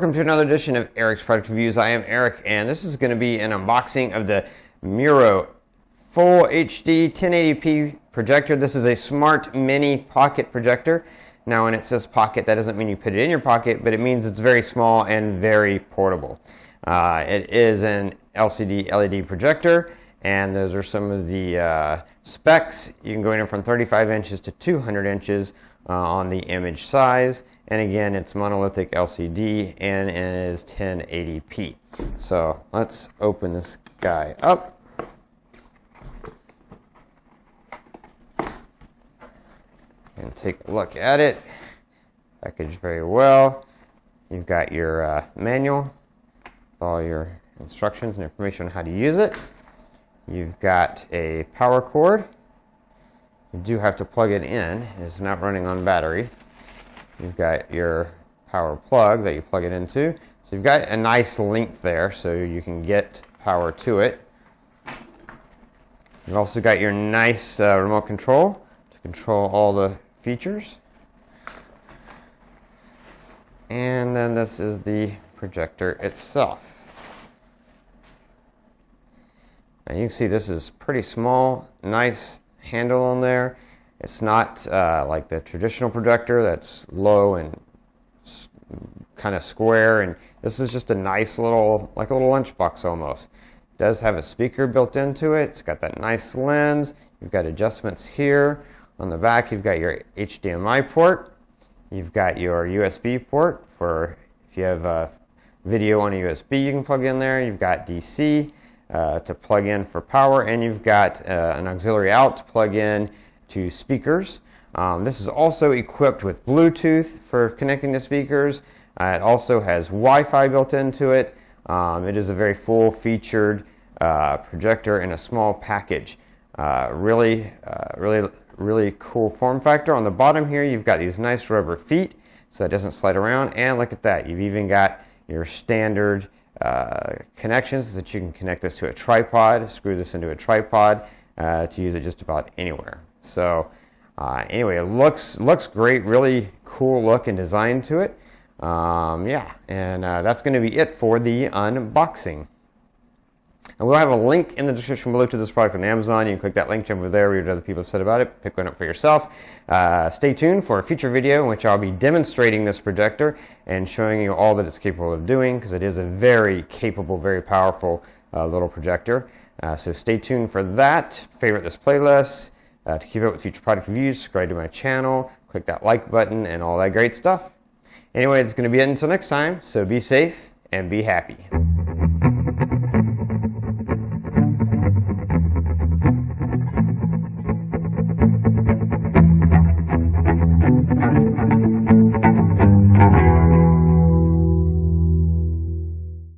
welcome to another edition of Eric's Product Reviews. I am Eric, and this is going to be an unboxing of the Meauro Full HD 1080p projector. This is a smart mini pocket projector. Now, when it says pocket, that doesn't mean you put it in your pocket, but it means it's very small and very portable. It is an LCD LED projector, and those are some of the specs. You can go in from 35 inches to 200 inches on the image size. And again, it's monolithic LCD and it is 1080p. So let's open this guy up. And take a look at it. Packaged very well. You've got your manual, all your instructions and information on how to use it. You've got a power cord. You do have to plug it in. It's not running on battery. You've got your power plug that you plug it into. So you've got a nice length there so you can get power to it. You've also got your nice remote control to control all the features. And then this is the projector itself. Now you can see this is pretty small, nice handle on there. It's not like the traditional projector that's low and kind of square, and this is just a nice little, like a little lunchbox almost. It does have a speaker built into it. It's got that nice lens. You've got adjustments here. On the back, you've got your HDMI port. You've got your USB port for if you have video on a USB, you can plug in there. You've got DC to plug in for power, and you've got an auxiliary out to plug in to speakers. This is also equipped with Bluetooth for connecting to speakers. It also has Wi-Fi built into it. It is a very full-featured projector in a small package. Really cool form factor. On the bottom here, you've got these nice rubber feet, so it doesn't slide around. And look at that, you've even got your standard connections that you can connect this to a tripod, screw this into a tripod to use it just about anywhere. So anyway, it looks great, really cool look and design to it. Yeah, and that's going to be it for the unboxing. And we'll have a link in the description below to this product on Amazon. You can click that link, jump over there, read what other people have said about it, pick one up for yourself. Stay tuned for a future video in which I'll be demonstrating this projector and showing you all that it's capable of doing, because it is a very capable, very powerful little projector. So stay tuned for that. Favorite this playlist. To keep up with future product reviews, subscribe to my channel, click that like button, and all that great stuff. Anyway, it's going to be it until next time, so be safe and be happy.